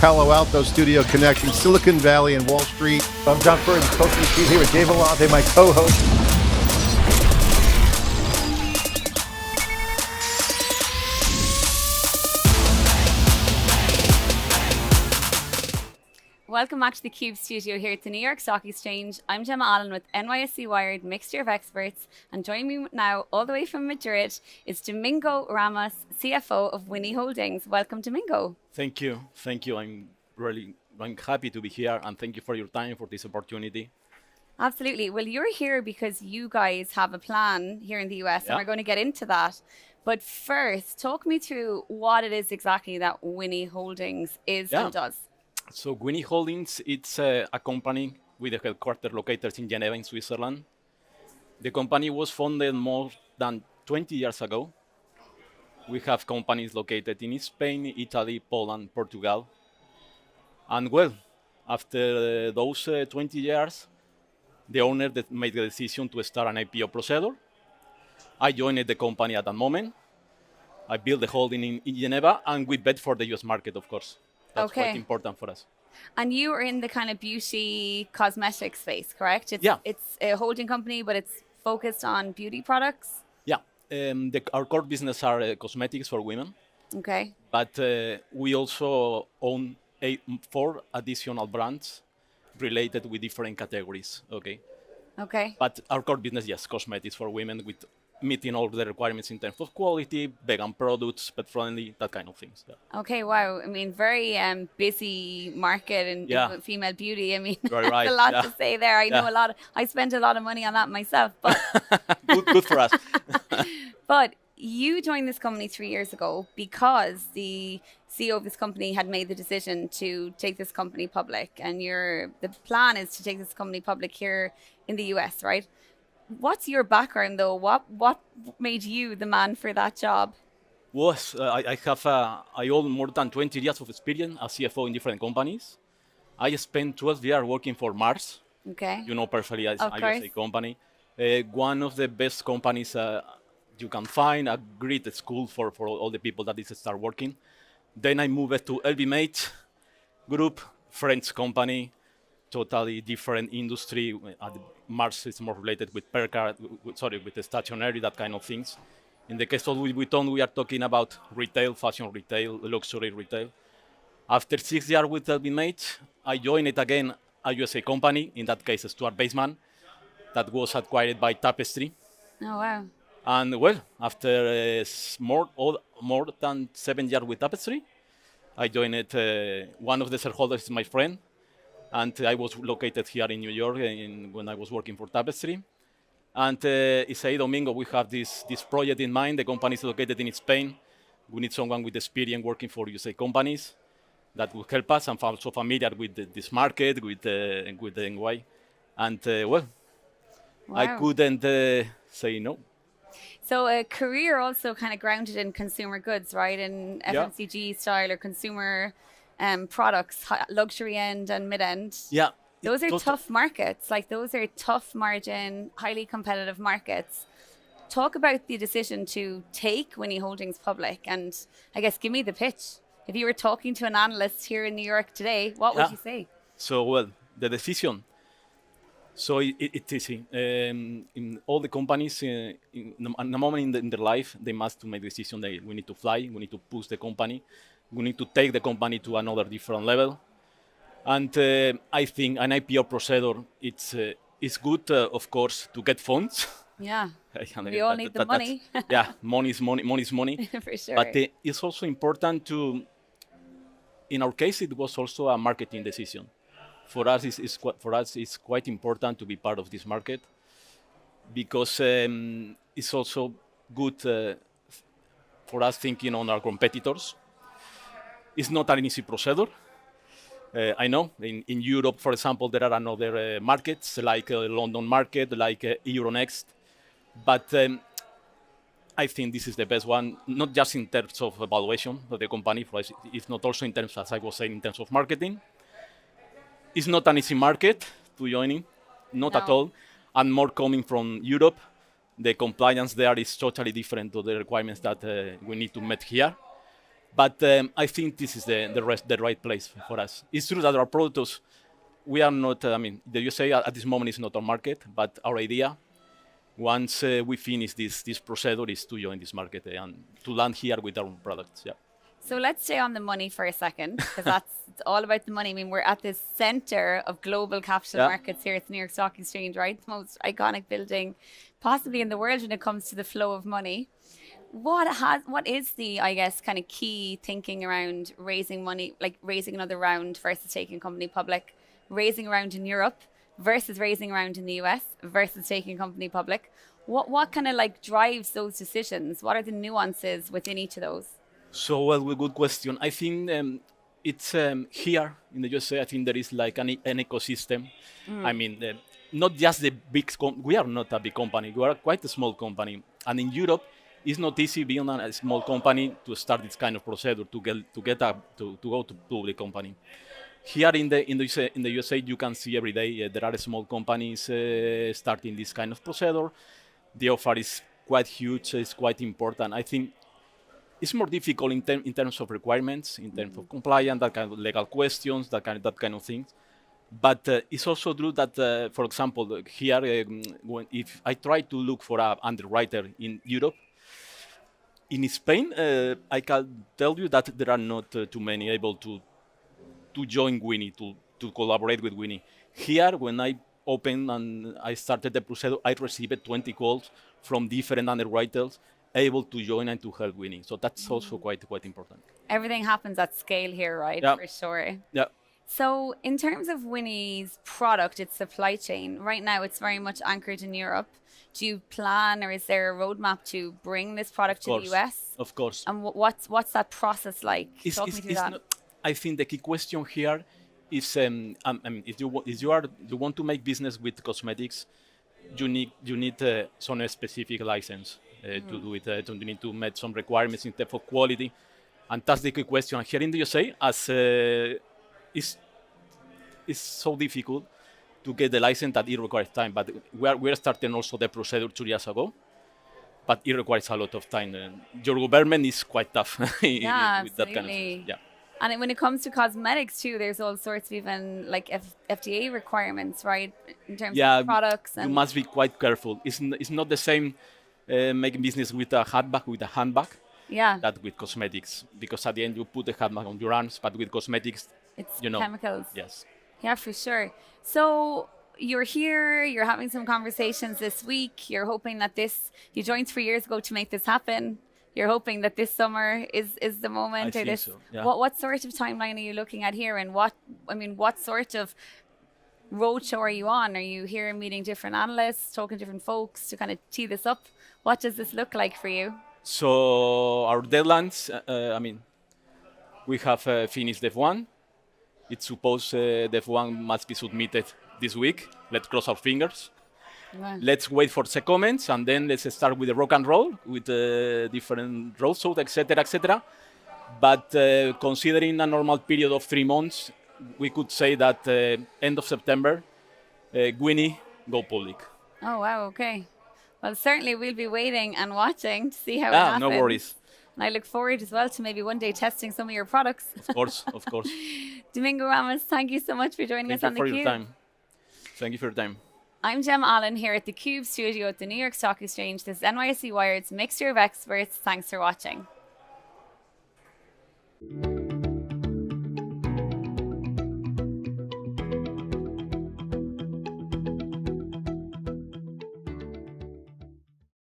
Palo Alto studio connecting Silicon Valley and Wall Street. I'm John Furrier, coaching the team here with Dave Vellante, my co-host. Welcome back to theCUBE studio here at the New York Stock Exchange. I'm Gemma Allen with NYSE Wired, Mixture of Experts, and joining me now all the way from Madrid is Domingo Ramos, CFO of Wynie Holdings. Welcome, Domingo. Thank you. I'm happy to be here, and thank you for your time, for this opportunity. Absolutely. Well, you're here because you guys have a plan here in the US, and we're going to get into that. But first, talk me through what it is exactly that Wynie Holdings is and does. So Wynie Holdings, it's a company with a headquarters located in Geneva, in Switzerland. The company was founded more than 20 years ago. We have companies located in Spain, Italy, Poland, Portugal. And well, after those 20 years, the owner made the decision to start an IPO procedure. I joined the company at that moment. I built the holding in Geneva, and we bet for the US market, of course. That's quite important for us. And you are in the kind of beauty cosmetic space, correct? It's a holding company, but it's focused on beauty products? Yeah. Our core business are cosmetics for women. Okay. But we also own 4 additional brands related with different categories. Okay. Okay. But our core business, yes, cosmetics for women with meeting all the requirements in terms of quality, vegan products, pet friendly, that kind of things. Yeah. Okay, wow. I mean, very busy market in female beauty. I mean, right. a lot to say there. I know a lot. I spent a lot of money on that myself. But good for us. But you joined this company 3 years ago because the CEO of this company had made the decision to take this company public, and the plan is to take this company public here in the US, right? What's your background, though? What made you the man for that job? Well, I own more than 20 years of experience as CFO in different companies. I spent 12 years working for Mars. Okay. You know perfectly, as a USA company. One of the best companies you can find, a great school for all the people that start working. Then I moved to LVMH Group, French company, totally different industry. Mars is more related with with the stationery, that kind of things. In the case of Louis Vuitton, we are talking about retail, fashion retail, luxury retail. After 6 years with LVMH, I joined it again, a USA company, in that case, Stuart Weitzman, that was acquired by Tapestry. Oh, wow. And well, after more than 7 years with Tapestry, I joined it. One of the shareholders is my friend, and I was located here in New York when I was working for Tapestry. And he said, Domingo, we have this project in mind. The company is located in Spain. We need someone with experience working for USA companies that will help us. I'm also familiar with this market, with the NY. And well, I couldn't say no. So a career also kind of grounded in consumer goods, right? In FMCG style or consumer products, luxury end and mid-end. Yeah. Those are tough markets. Like, those are tough margin, highly competitive markets. Talk about the decision to take Wynie Holdings public, and I guess give me the pitch. If you were talking to an analyst here in New York today, what would you say? So, well, the decision. So it's easy. In all the companies, in a moment in their life, they must make the decision that we need to fly, we need to push the company, we need to take the company to another different level. And I think an IPO procedure, it's good, of course, to get funds. Yeah, we all need the money. Money is money. For sure. But it's also important in our case, it was also a marketing decision. For us, it's quite important to be part of this market because it's also good for us thinking on our competitors. It's not an easy procedure. I know in Europe, for example, there are other markets like London market, like Euronext, but I think this is the best one, not just in terms of valuation of the company, for us, it's not also in terms, as I was saying, in terms of marketing. It's not an easy market to join in, not at all, and more coming from Europe. The compliance there is totally different to the requirements that we need to meet here. But I think this is the right place for us. It's true that our products, we are not, I mean, the USA at this moment is not our market, but our idea, once we finish this procedure, is to join this market and to land here with our own products. Yeah. So let's stay on the money for a second, because that's it's all about the money. I mean, we're at the center of global capital markets here at the New York Stock Exchange, right? The most iconic building possibly in the world when it comes to the flow of money. What is the, I guess, kind of key thinking around raising money, like raising another round versus taking a company public, raising a round in Europe versus raising a round in the US versus taking a company public? What kind of like drives those decisions? What are the nuances within each of those? So, well, good question. I think it's here in the USA, I think there is like an ecosystem. I mean, not just the big, we are not a big company, we are quite a small company. And in Europe, it's not easy being a small company to start this kind of procedure, to go to public company. Here in the USA, you can see every day there are small companies starting this kind of procedure. The offer is quite huge, it's quite important. I think it's more difficult in terms of requirements, in terms of compliance, that kind of legal questions, that kind of things. But it's also true that, for example, here, if I try to look for an underwriter in Europe, in Spain, I can tell you that there are not too many able to join Wynie, to collaborate with Wynie. Here, when I opened and I started the procedure, I received 20 calls from different underwriters able to join and to help Wynie. So that's also quite important. Everything happens at scale here, right? Yeah. For sure. Yeah. So in terms of Wynie's product, its supply chain, right now it's very much anchored in Europe. Do you plan, or is there a roadmap to bring this product to the US? Of course. And what's that process like? Talk me through that. I think the key question here is, if you want to make business with cosmetics, you need some specific license to do it. You need to meet some requirements in terms of quality, and that's the key question. Here in the USA, as it's so difficult to get the license that it requires time. But we are starting also the procedure 2 years ago, but it requires a lot of time. Your government is quite tough with that kind of thing. Yeah. And when it comes to cosmetics too, there's all sorts of even like FDA requirements, right? In terms of products. You must be quite careful. It's not the same making business with a handbag, that with cosmetics. Because at the end you put the handbag on your arms, but with cosmetics, it's chemicals. Yes. Yeah, for sure. So you're here, you're having some conversations this week. You're hoping that you joined 3 years ago to make this happen. You're hoping that this summer is the moment. I think so, yeah. What sort of timeline are you looking at here, and what sort of roadshow are you on? Are you here meeting different analysts, talking to different folks to kind of tee this up? What does this look like for you? So our deadlines, we have finished DEF1. It's supposed DEF1 must be submitted this week. Let's cross our fingers. Wow. Let's wait for the comments, and then let's start with the rock and roll, with different roadshows, etc., etc. But considering a normal period of 3 months, we could say that end of September, Wynie go public. Oh, wow, okay. Well, certainly we'll be waiting and watching to see how it happens. No worries. And I look forward as well to maybe one day testing some of your products. Of course. Domingo Ramos, thank you so much for joining us on theCUBE. Thank you for your time. I'm Gemma Allen here at theCUBE studio at the New York Stock Exchange. This is NYSE Wired's Mixture of Experts. Thanks for watching.